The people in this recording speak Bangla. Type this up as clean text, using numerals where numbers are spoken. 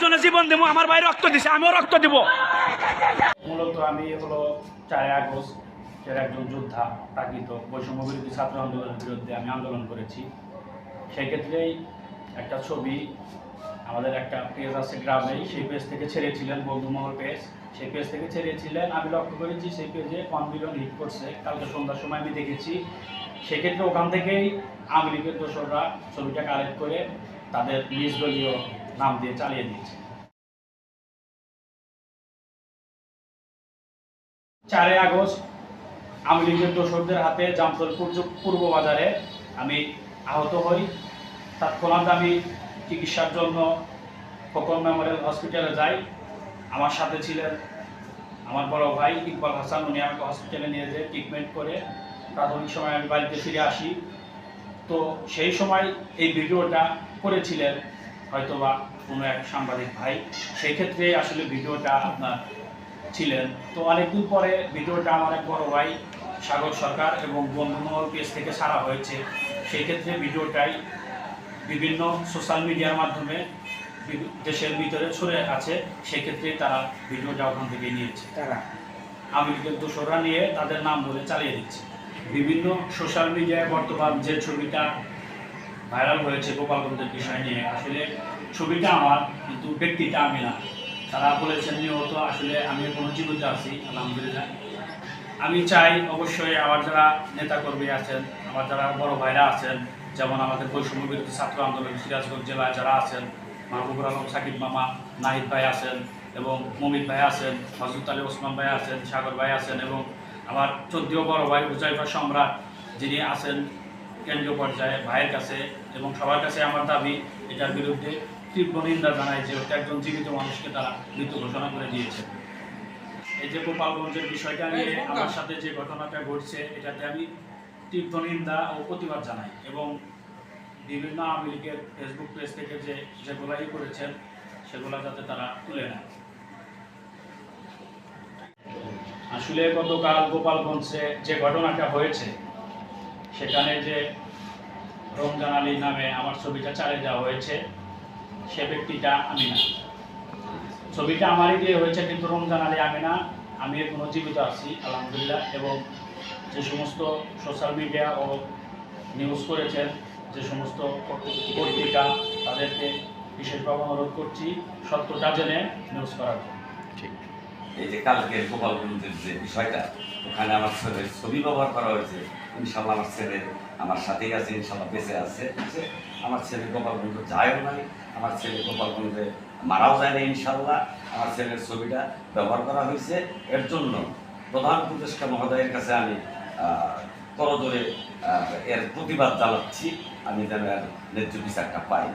জন্য জীবন দেবো, আমার ভাই রক্ত দিছে, আমিও রক্ত দিব। মূলত আমি হলো 4 আগস্ট একজন যোদ্ধা, তাগিত বৈষম্য বিরোধী ছাত্র আন্দোলনের বিরুদ্ধে আমি আন্দোলন করেছি। সেই ক্ষেত্রেই একটা ছবি, আমাদের একটা পেজ আছে গ্রামে, সেই পেজ থেকে ছেড়েছিলেন, বন্ধুমহল পেজ, সেই পেজ থেকে ছেড়েছিলেন। আমি লক্ষ্য করেছি সেই পেজে 1 মিলিয়ন হিট করছে, কালকে সন্ধ্যার সময় আমি দেখেছি। সেক্ষেত্রে ওখান থেকেই আওয়ামী লীগের দোসররা ছবিটা কালেক্ট করে তাদের নিজ দলীয় নাম দিয়ে চালিয়ে দিয়েছে। 4 আগস্ট আওয়ামী লীগের দোসরদের হাতে জামতলপুর পূর্ব বাজারে আমি আহত হই। তৎক্ষণাৎ আমি চিকিৎসার জন্য খোকন মেমোরিয়াল হসপিটালে যাই। আমার সাথে ছিলেন আমার বড় ভাই ইকবাল হাসান, উনি আমাকে হসপিটালে নিয়ে যেয়ে ট্রিটমেন্ট করে প্রাথমিক সময় আমি বাড়িতে ফিরে আসি। তো সেই সময় এই ভিডিওটা করেছিলেন হয়তোবা কোনো এক সাংবাদিক ভাই, সেই ক্ষেত্রে আসলে ভিডিওটা আপনার ছিলেন। তো অনেকদিন পরে ভিডিওটা আমার এক বড় ভাই সাগর সরকার এবং বন্ধুমহল পেজ থেকে ছাড়া হয়েছে। সেই ক্ষেত্রে ভিডিওটাই বিভিন্ন সোশ্যাল মিডিয়ার মাধ্যমে দেশের ভিতরে ছড়িয়ে আছে, সেক্ষেত্রে তারা ভিডিওটা ওখান থেকে নিয়েছে। তারা আওয়ামী লীগের দোসররা নিয়ে তাদের নাম বলে চালিয়ে দিচ্ছে। বিভিন্ন সোশ্যাল মিডিয়ায় বর্তমান যে ছবিটা ভাইরাল হয়েছে গোপালগঞ্জের বিষয় নিয়ে, আসলে ছবিটা আমার, কিন্তু ব্যক্তিটা আমি না। তারা বলেছেন নিহত, আসলে আমি কোনো জীবিত আছি আলহামদুলিল্লাহ। আমি চাই অবশ্যই আমার যারা নেতাকর্মী আছেন, আমার যারা বড় ভাইরা আছেন, যেমন আমাদের বৈষম্য বিরোধী ছাত্র আন্দোলন সিরাজগঞ্জ জেলায় যারা আছেন, মাহবুবুর আলম সাকিব মামা, নাহিদ ভাই আছেন এবং মমিত ভাই আছেন, হজরত আলী ওসমান ভাই আছেন, সাগর ভাই আছেন এবং আমার চৌদ্দীয় বড় ভাই হুজাইফা সম্রাট যিনি আছেন কেন্দ্রীয় পর্যায়ে, ভাইয়ের কাছে এবং সবার কাছে আমার দাবি এটার বিরুদ্ধে তীব্র নিন্দা জানায় যে একজন জীবিত মানুষকে তারা মৃত ঘোষণা করে দিয়েছে। এই যে গোপালগঞ্জের বিষয়টা নিয়ে আমার সাথে যে ঘটনাটা ঘটছে, এটাতে আমি তীব্র নিন্দা ও প্রতিবাদ জানাই এবং বিভিন্ন আওয়ামী লীগের ফেসবুক পেজ থেকে যেগুলাই করেছেন সেগুলো যাতে তারা তুলে নেয়। আসলে গতকাল গোপালগঞ্জে যে ঘটনাটা হয়েছে, সেখানে যে রমজান আলী নামে আমার ছবিটা চালিয়ে দেওয়া হয়েছে, সে ব্যক্তিটা আমি না। ছবিটা আমারই দিয়ে হয়েছে, কিন্তু রমজান আলী আমি না। আমি এখনো জীবিত আছি আলহামদুলিল্লাহ। এবং যে সমস্ত সোশ্যাল মিডিয়া ও নিউজ করেছেন, যে সমস্ত পত্রিকা, তাদেরকে বিশেষভাবে অনুরোধ করছি সত্যটা জেনে নিউজ করার জন্য। ঠিক, এই যে কালকে গোপালগঞ্জের যে বিষয়টা, ওখানে আমার ছেলের ছবি ব্যবহার করা হয়েছে। ইনশাল্লাহ আমার ছেলে আমার সাথেই আছে, ইনশাল্লাহ বেঁচে আছে। আমার ছেলে গোপালগঞ্জে যায়ও নাই, আমার ছেলে গোপালগঞ্জে মারাও যায় না ইনশাল্লাহ। আমার ছেলের ছবিটা ব্যবহার করা হয়েছে, এর জন্য প্রধান উপদেষ্টা মহোদয়ের কাছে আমি করজোরে এর প্রতিবাদ জানাচ্ছি, আমি যেন এর ন্যায্য বিচারটা পাই।